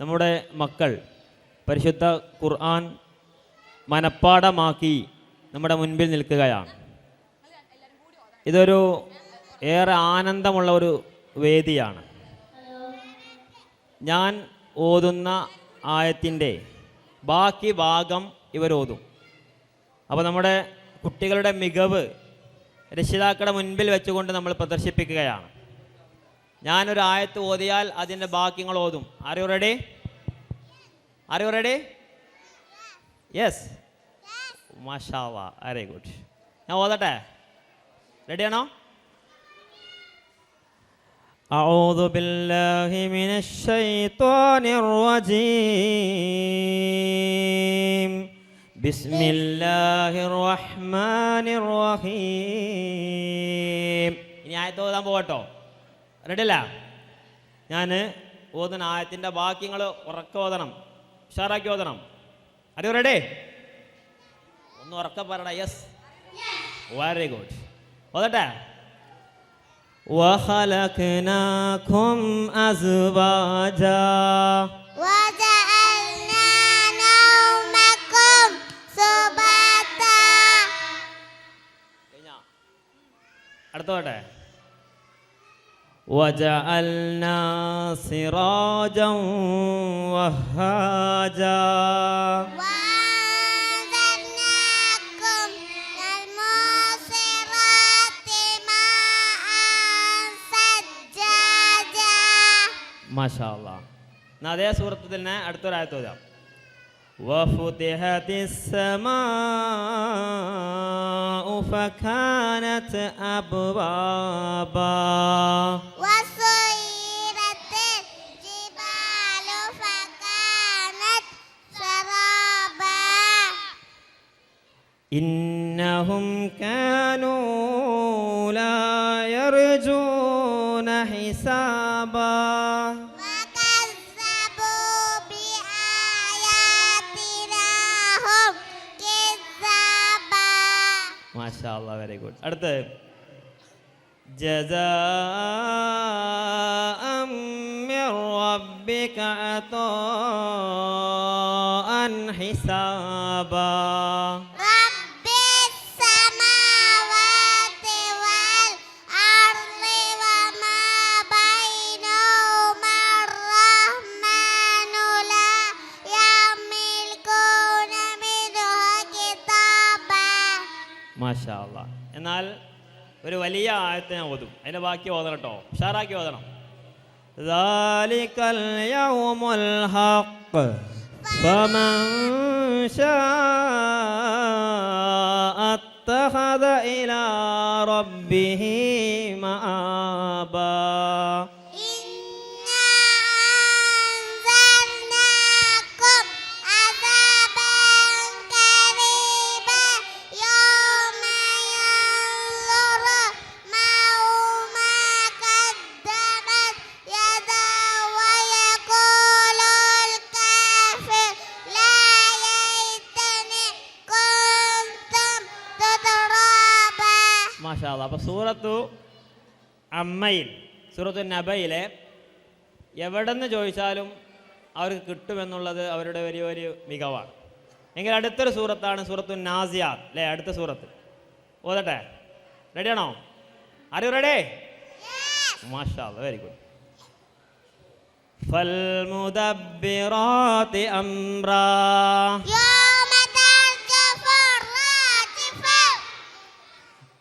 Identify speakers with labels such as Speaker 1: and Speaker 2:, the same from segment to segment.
Speaker 1: നമ്മുടെ മക്കൾ പരിശുദ്ധ ഖുർആൻ മനപ്പാഠമാക്കി നമ്മുടെ മുൻപിൽ നിൽക്കുകയാണ്. ഇതൊരു ഏറെ ആനന്ദമുള്ള ഒരു വേദിയാണ്. ഞാൻ ഓതുന്ന ആയത്തിൻ്റെ ബാക്കി ഭാഗം ഇവരോതും. അപ്പോൾ നമ്മുടെ കുട്ടികളുടെ മികവ് രക്ഷിതാക്കളുടെ മുൻപിൽ വെച്ചുകൊണ്ട് നമ്മൾ പ്രദർശിപ്പിക്കുകയാണ്. ഞാനൊരു ആയത്ത് ഓതിയാൽ അതിൻ്റെ ബാക്കി നിങ്ങൾ ഓതും. Are you ready? യെസ്, മാഷാ അല്ലാഹ്, വെരി ഗുഡ്. ഞാൻ ഓതട്ടെ? റെഡിയാണോ? أعوذ بالله من الشيطان الرجيم بسم الله الرحمن الرحيم. ഇനി ആയത്ത് ഓതാൻ പോകട്ടോ? റെഡിയല്ല? ഞാൻ ഓതുന്ന ആയത്തിൻ്റെ ബാക്കി നിങ്ങൾ ഉറക്കെ ഓതണം, ഉഷാറാക്കി ഓതണം. അറിയോ? റെഡി? ഒന്ന് ഉറക്കെ പറയണം. Yes, very good. ഓതട്ടെ? وخلقناكم أزواجا
Speaker 2: وجعلنا نومكم سباتا.
Speaker 1: അടുത്തോട്ടെ? وجعلنا سراجا وهاجا മാഷാ അല്ലാഹ്. എന്നാൽ അതേ സൂറത്തിൽ തന്നെ അടുത്തൊരായത്ത് ഓതാം. വഫുതിഹത്തിസ് സമാഉ ഫകാനത് അബ്വാബാ
Speaker 2: വസുയിറത്തിൽ ജിബാലു ഫകാനത് സറാബാ
Speaker 1: ഇന്നഹും കാനൂ ലാ യർജൂന ഹിസാബാ മാഷാ അല്ലാഹ്, വെരി ഗുഡ്. അടുത്ത് ജസാഅം മിർ റബ്ബിക അതാഅൻ ഹിസാബാ
Speaker 2: റബ്ബിസ് സമാവാതി വൽ അർളി വമാ ബൈനഹുമാ റഹ്മാനു ലാ യംലികൂന മിൻഹു കിതാബാ.
Speaker 1: മാഷാ അല്ലാഹ്. എന്നാൽ ഒരു വലിയ ആയത്തെ ഞാൻ ഓതും, അതിൻ്റെ ബാക്കി ഓതണം കേട്ടോ, ഉഷാറാക്കി ഓതണം. ദാലികൽ യൗമുൽ ഹഖ് ഫമൻ ശാഅ അത്തഖദ ഇലാ റബ്ബിഹി മആബാ. മാഷാ അല്ലാഹ്. അപ്പോൾ സൂറത്തു അമ്മയിൽ, സൂറത്തു നബയിലെ എവിടെ നിന്ന് ചോദിച്ചാലും അവർക്ക് കിട്ടുമെന്നുള്ളത് അവരുടെ വലിയൊരു മികവാണ്. എങ്കിൽ അടുത്തൊരു സൂറത്താണ് സൂറത്തു നാസിയാത്ത് അല്ലേ? അടുത്ത സൂറത്ത് ഓതട്ടെ? റെഡിയാണോ? R you ready? മാഷാ അല്ലാഹ്, വെരി ഗുഡ്. ഫൽമുദബ്ബിറാത്തി അംറാ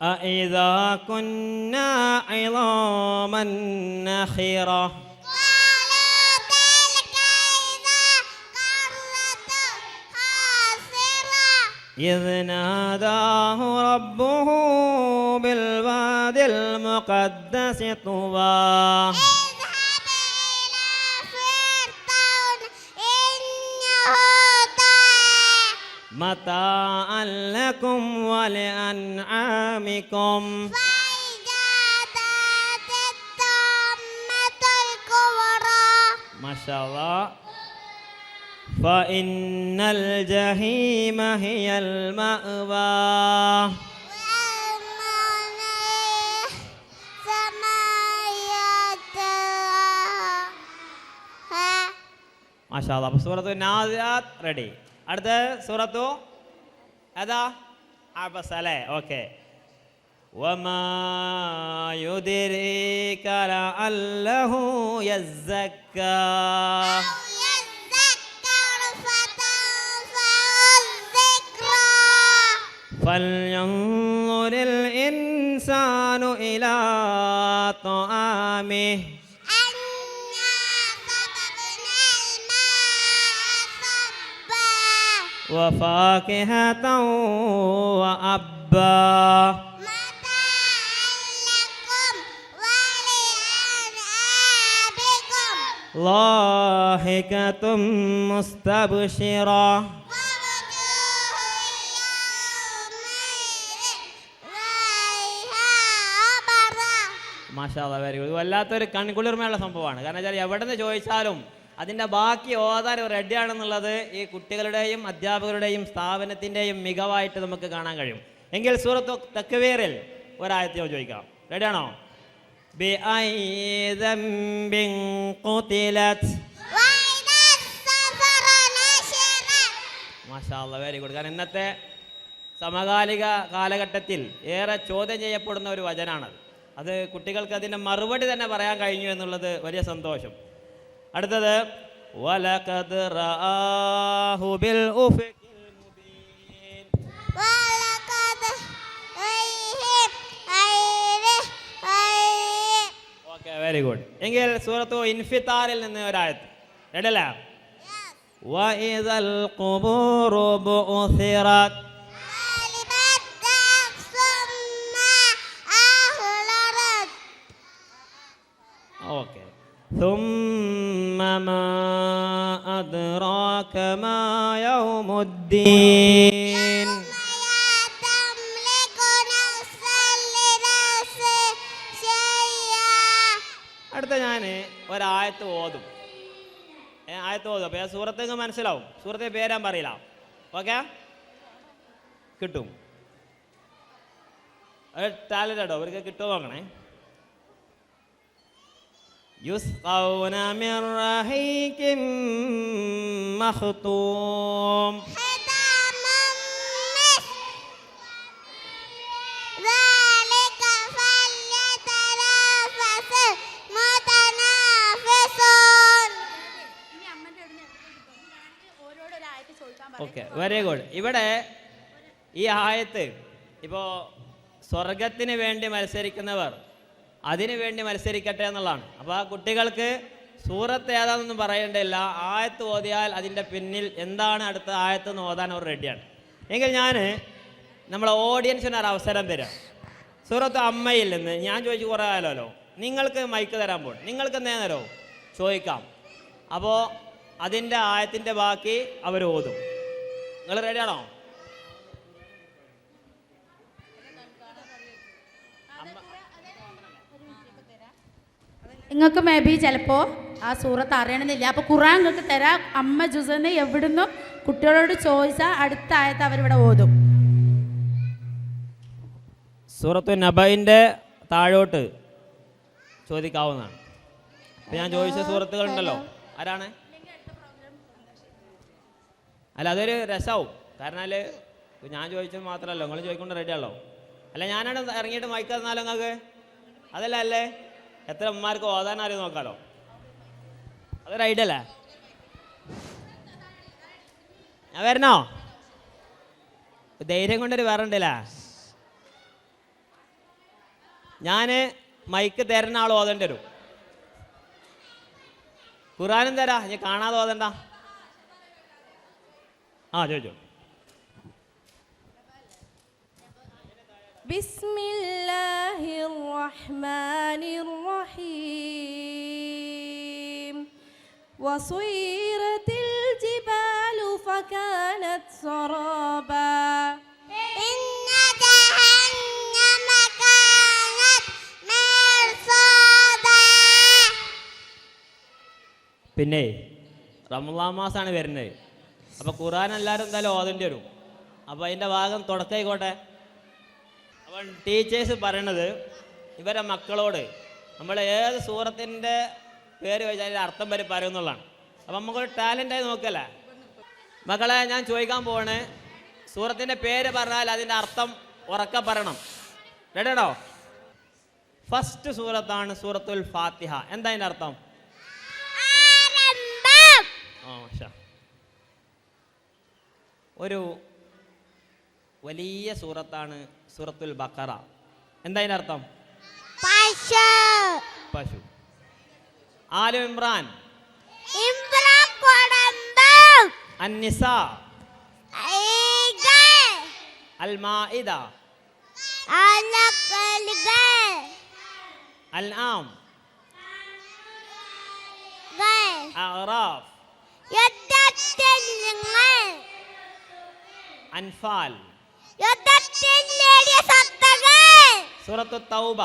Speaker 1: أإذا كنا عظاما نخرة
Speaker 2: قالوا تلك إذا كرة خاسرة
Speaker 1: إذ ناداه ربه بالواد المقدس طوى
Speaker 2: اذهب إلى فرعون إنه طغى
Speaker 1: متاعا لكم ولأنعامكم
Speaker 2: فإذا أتت الطامة الكبرى.
Speaker 1: ما شاء الله. فإن الجحيم هي المأوى മാഷാ അല്ലാഹ്. അപ്പോൾ സൂറത്തു നാസിയാത്ത് റെഡി. അടുത്ത സൂറത്തു ഏതാ? അബസ അല്ലേ? ഓക്കെ. വമാ യുദ്രീക ലഅല്ലഹു യസ്സക്കാ
Speaker 2: يذكر فتنفعه الذكرى
Speaker 1: فلينظر الإنسان إلى طعامه
Speaker 2: أنا صببنا الماء صبا
Speaker 1: وفاكهة وأبا
Speaker 2: متاعا لكم ولأنعامكم
Speaker 1: ضاحكة مستبشرة
Speaker 2: ووجوه يومئذ عليها غبرة
Speaker 1: മാഷാ അല്ലാഹ്, വെരി ഗുഡ്. വല്ലാത്തൊരു കൺകുളിർമയുള്ള സംഭവമാണ്. കാരണം വെച്ചാൽ എവിടെ നിന്ന് ചോദിച്ചാലും അതിൻ്റെ ബാക്കി ഓതാൻ റെഡിയാണെന്നുള്ളത് ഈ കുട്ടികളുടെയും അധ്യാപകരുടെയും സ്ഥാപനത്തിൻ്റെയും മികവായിട്ട് നമുക്ക് കാണാൻ കഴിയും. എങ്കിൽ സൂറത്തു തക്വീറിൽ ഒരായത്ത് ചോദിക്കാം. റെഡിയാണോ? بأي ذنب قتلت
Speaker 2: وإذا السفر نشرت
Speaker 1: മാഷാ അല്ലാഹ്, വെരി ഗുഡ്. കാരണം ഇന്നത്തെ സമകാലിക കാലഘട്ടത്തിൽ ഏറെ ചോദ്യം ചെയ്യപ്പെടുന്ന ഒരു വചനാണത്. അത് കുട്ടികൾക്ക് അതിൻ്റെ മറുപടി തന്നെ പറയാൻ കഴിഞ്ഞു എന്നുള്ളത് വലിയ സന്തോഷം. അടുത്തത് വലഖദ് റആഹു ബിൽ ഉഫുഖിൽ മുബീൻ.
Speaker 2: ولقد أيهم أيره أيه
Speaker 1: ഓക്കെ, വെരി ഗുഡ്. എങ്കിൽ സൂറത്തു ഇൻഫിത്താറിൽ നിന്ന് ഒരായത്ത്. റെഡി അല്ലേ? വഇദൽ ഖുബൂറു ബുഅ്സിറത്.
Speaker 2: علمت نفس ما أحضرت
Speaker 1: ഓക്കെ. ثم ما أدراك ما يوم الدين.
Speaker 2: لا تملك نفسا لنفس شيئا
Speaker 1: അടുത്ത ഞാൻ ഒരായത്ത് ഓതും. ആയത്ത് ഓതും. അപ്പോൾ ഞാൻ സൂറത്തേക്ക് മനസ്സിലാവും. സൂറത്തെ പേരാൻ പറയില്ല. ഓക്കെ, കിട്ടും. ടാലൻ്റോ അവർക്ക് കിട്ടുമോ നോക്കണേ. يسقون من رحيق مختوم
Speaker 2: ختاما مسك ذلك فليتنافس المتنافسون
Speaker 1: ഓക്കെ, വെരി ഗുഡ്. ഇവിടെ ഈ ആയത്ത് ഇപ്പോൾ സ്വർഗത്തിന് വേണ്ടി മത്സരിക്കുന്നവർ അതിനു വേണ്ടി മത്സരിക്കട്ടെ എന്നുള്ളതാണ്. അപ്പോൾ ആ കുട്ടികൾക്ക് സൂറത്ത് ഏതാണെന്നൊന്നും പറയേണ്ടതില്ല. ആയത്ത് ഓതിയാൽ അതിൻ്റെ പിന്നിൽ എന്താണ് അടുത്ത ആയത്ത് എന്ന് ഓതാൻ അവർ റെഡിയാണ്. എങ്കിൽ ഞാൻ നമ്മളെ ഓഡിയൻസിന് ഒരു അവസരം തരാം. സൂറത്ത് അമ്മയിൽ നിന്ന് ഞാൻ ചോദിച്ചു കുറേ ആയാലോ, നിങ്ങൾക്ക് മൈക്ക് തരാൻ പോകും. നിങ്ങൾക്ക് എന്തേ തരോ ചോദിക്കാം. അപ്പോൾ അതിൻ്റെ ആയത്തിൻ്റെ ബാക്കി അവർ ഓതും. നിങ്ങൾ റെഡിയാണോ?
Speaker 3: നിങ്ങൾക്ക് മേ ബി ചിലപ്പോൾ ആ സൂറത്ത് അറിയണമെന്നില്ല. അപ്പോൾ ഖുർആൻ നിങ്ങൾക്ക് തരാം. അമ്മ ജുസന്ന് എവിടുന്നും കുട്ടികളോട് ചോദിച്ചാൽ അടുത്ത ആയത്ത് അവരിവിടെ ഓതും.
Speaker 1: സൂറത്തു നബയിൻ്റെ താഴോട്ട് ചോദിക്കാവുന്നതാണ്. ഇപ്പം ഞാൻ ചോദിച്ച സൂറത്തുകളുണ്ടല്ലോ, ആരാണ്? അല്ല, അതൊരു രസമാവും. കാരണം ഞാൻ ചോദിച്ചത് മാത്രമല്ലോ, നിങ്ങൾ ചോദിക്കൊണ്ട് റെഡിയാണല്ലോ. അല്ല, ഞാനാണ് ഇറങ്ങിയിട്ട് മൈക്ക് തന്നാലോ നിങ്ങൾക്ക്? അതല്ല അല്ലേ? എത്ര ഉമ്മാർക്ക് ഓതാൻ ആരും നോക്കാലോ. അതൊരു ഐഡിയ അല്ലേ? ഞാൻ വരണോ? ധൈര്യം കൊണ്ടൊരു വേറെ ഉണ്ടല്ലേ? ഞാൻ മൈക്ക് തരുന്ന ആൾ ഓതേണ്ടി വരും. ഖുർആനും തരാ, ഞാൻ കാണാതെ ഓതണ്ട. ആ ചോദിച്ചോ.
Speaker 4: بسم الله الرحمن الرحيم وسيرت الجبال فكانت سرابا
Speaker 2: إن جهنم كانت مرصادا
Speaker 1: പിന്നെ റമളാൻ മാസമാണ് വരുന്നത്. അപ്പോൾ ഖുർആൻ എല്ലാവരും എന്തായാലും ഓതേണ്ടി വരും. അപ്പോൾ അതിൻ്റെ ഭാഗം തുടക്കമായിക്കോട്ടെ. അപ്പോൾ ടീച്ചേഴ്സ് പറയണത് ഇവരെ മക്കളോട് നമ്മൾ ഏത് സൂറത്തിൻ്റെ പേര് വെച്ചാൽ അതിൻ്റെ അർത്ഥം വരെ പറയുന്നുള്ളതാണ്. അപ്പം നമുക്കൊരു ടാലൻ്റായി നോക്കല്ലേ. മക്കളെ, ഞാൻ ചോദിക്കാൻ പോവാണ്. സൂറത്തിൻ്റെ പേര് പറഞ്ഞാൽ അതിൻ്റെ അർത്ഥം ഉറക്കെ പറയണം. റെഡിയാണോ? ഫസ്റ്റ് സൂറത്താണ് സൂറത്തുൽ ഫാത്തിഹ. എന്താ അതിൻ്റെ അർത്ഥം?
Speaker 2: ആരംഭം.
Speaker 1: ഒരു വലിയ സൂറത്താണ് സൂറത്തുൽ ബഖറ. എന്താ അതിൻ്റെ അർത്ഥം?
Speaker 2: പശു.
Speaker 1: പശു. ആലു ഇമ്രാൻ.
Speaker 2: ഇമ്രാൻ കുടുംബം.
Speaker 1: അന്നിസാ.
Speaker 2: ഈഗൾ.
Speaker 1: അൽ മാഇദ.
Speaker 2: അലക്കലുകൾ.
Speaker 1: അൽആം. അഅറാഫ്.
Speaker 2: യുദ്ധത്തിങ്ങൾ.
Speaker 1: അൻഫാൽ.
Speaker 2: യുദ്ധത്തിൽ നേടിയ സത്തകൾ.
Speaker 1: സൂറത്തു തൗബ.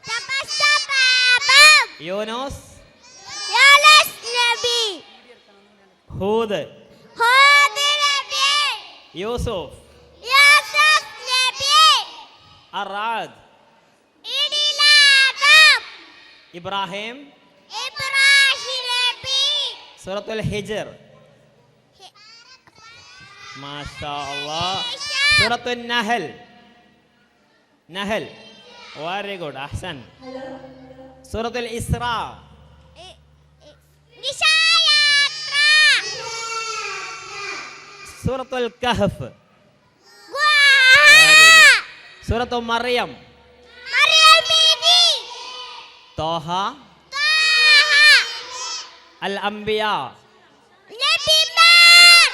Speaker 2: തപസ്സപാപം.
Speaker 1: യൂനൂസ്.
Speaker 2: യൂനുസ് നബി.
Speaker 1: ഹൂദ്.
Speaker 2: ഹൂദ് നബി.
Speaker 1: യൂസുഫ്.
Speaker 2: യൂസുഫ് നബി.
Speaker 1: അറാദ്.
Speaker 2: ഇടിലാദം.
Speaker 1: ഇബ്രാഹിം.
Speaker 2: ഇബ്രാഹിം നബി.
Speaker 1: സൂറത്തുൽ ഹിജ്ർ. മാഷാ അല്ലാഹ്. സൂറത്തുൻ നഹൽ. നഹൽ. Very good, Ahsan. സൂറത്തുൽ ഇസ്രാ.
Speaker 2: നിശായാത്ര.
Speaker 1: സൂറത്തുൽ കഹ്ഫ്.
Speaker 2: ഗുഹ.
Speaker 1: സൂറത്തു മറിയം.
Speaker 2: മറിയം ബീവി.
Speaker 1: തോഹ.
Speaker 2: ത്വാഹ.
Speaker 1: അൽ അംബിയ.
Speaker 2: നബിമാർ.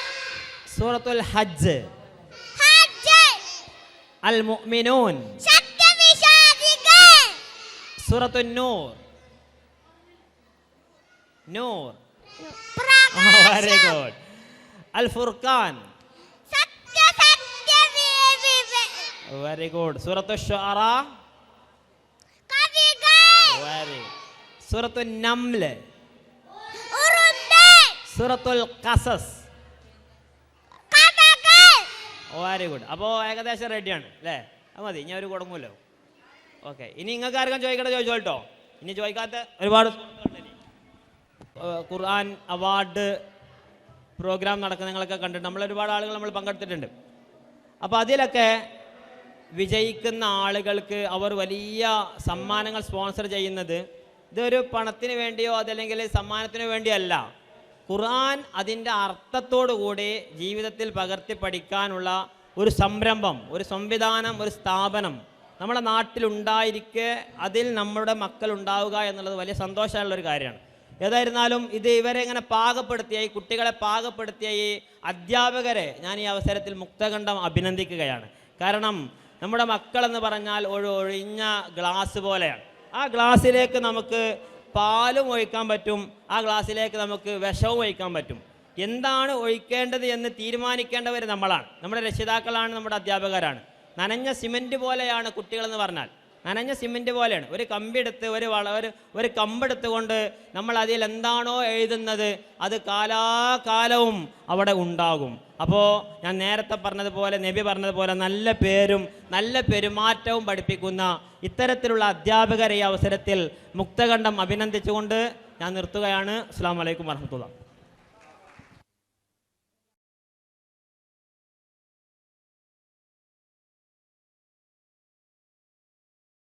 Speaker 1: സൂറത്തുൽ ഹജ്ജ്.
Speaker 2: ഹജ്ജ്.
Speaker 1: അൽ മുഅ്മിനൂൻ.
Speaker 2: സത്യവിശ്വാസികൾ.
Speaker 1: സൂറത്തുൻ നൂർ. നൂർ. Very good. അൽ ഫുർഖാൻ. Very good. സൂറത്തു ശുഅറാ.
Speaker 2: കവികൾ.
Speaker 1: വെരി. സൂറത്തു നംൽ.
Speaker 2: ഉറുമ്പ്.
Speaker 1: സൂറത്തുൽ ഖസസ്.
Speaker 2: കഥകൾ.
Speaker 1: Very good. അപ്പോൾ ഏകദേശം റെഡിയാണ് അല്ലേ? അത് മതി, ഞാൻ ഒരു കുടങ്ങുമല്ലോ. ഓക്കെ, ഇനി നിങ്ങൾക്ക് ആർക്കും ചോദിക്കട്ടെ, ചോദിച്ചോട്ടോ. ഇനി ചോദിക്കാത്ത ഒരുപാട് ഖുർആൻ അവാർഡ് പ്രോഗ്രാം നടക്കുന്ന നിങ്ങളൊക്കെ കണ്ടിട്ട് ഒരുപാട് ആളുകൾ നമ്മൾ പങ്കെടുത്തിട്ടുണ്ട്. അപ്പോൾ അതിലൊക്കെ വിജയിക്കുന്ന ആളുകൾക്ക് അവർ വലിയ സമ്മാനങ്ങൾ സ്പോൺസർ ചെയ്യുന്നത് ഇതൊരു പണത്തിന് വേണ്ടിയോ അതല്ലെങ്കിൽ സമ്മാനത്തിന് വേണ്ടിയല്ല. ഖുർആൻ അതിൻ്റെ അർത്ഥത്തോടു കൂടി ജീവിതത്തിൽ പകർത്തി പഠിക്കാനുള്ള ഒരു സംരംഭം, ഒരു സംവിധാനം, ഒരു സ്ഥാപനം നമ്മുടെ നാട്ടിലുണ്ടായിരിക്കെ അതിൽ നമ്മുടെ മക്കൾ ഉണ്ടാവുക എന്നുള്ളത് വലിയ സന്തോഷമുള്ളൊരു കാര്യമാണ്. ഏതായിരുന്നാലും ഇത് ഇവരെ ഇങ്ങനെ പാകപ്പെടുത്തിയ ഈ കുട്ടികളെ പാകപ്പെടുത്തിയ ഈ അധ്യാപകരെ ഞാൻ ഈ അവസരത്തിൽ മുക്തകണ്ഠം അഭിനന്ദിക്കുകയാണ്. കാരണം നമ്മുടെ മക്കളെന്ന് പറഞ്ഞാൽ ഒരു ഒഴിഞ്ഞ ഗ്ലാസ് പോലെയാണ്. ആ ഗ്ലാസ്സിലേക്ക് നമുക്ക് പാലും ഒഴിക്കാൻ പറ്റും, ആ ഗ്ലാസ്സിലേക്ക് നമുക്ക് വിഷവും ഒഴിക്കാൻ പറ്റും. എന്താണ് ഒഴിക്കേണ്ടത് എന്ന് തീരുമാനിക്കേണ്ടവർ നമ്മളാണ്, നമ്മുടെ രക്ഷിതാക്കളാണ്, നമ്മുടെ അധ്യാപകരാണ്. നനഞ്ഞ സിമൻറ്റ് പോലെയാണ് കുട്ടികളെന്ന് പറഞ്ഞാൽ, നനഞ്ഞ സിമൻറ്റ് പോലെയാണ്. ഒരു കമ്പെടുത്ത് ഒരു കമ്പെടുത്തുകൊണ്ട് നമ്മൾ അതിൽ എന്താണോ എഴുതുന്നത് അത് കാലാകാലവും അവിടെ ഉണ്ടാകും. അപ്പോൾ ഞാൻ നേരത്തെ പറഞ്ഞതുപോലെ, നബി പറഞ്ഞതുപോലെ നല്ല പേരും നല്ല പെരുമാറ്റവും പഠിപ്പിക്കുന്ന ഇത്തരത്തിലുള്ള അധ്യാപകരെ ഈ അവസരത്തിൽ മുക്തകണ്ഠം അഭിനന്ദിച്ചുകൊണ്ട് ഞാൻ നിർത്തുകയാണ്. അസ്സലാമു അലൈക്കും വറഹ്മത്തുള്ളാഹി.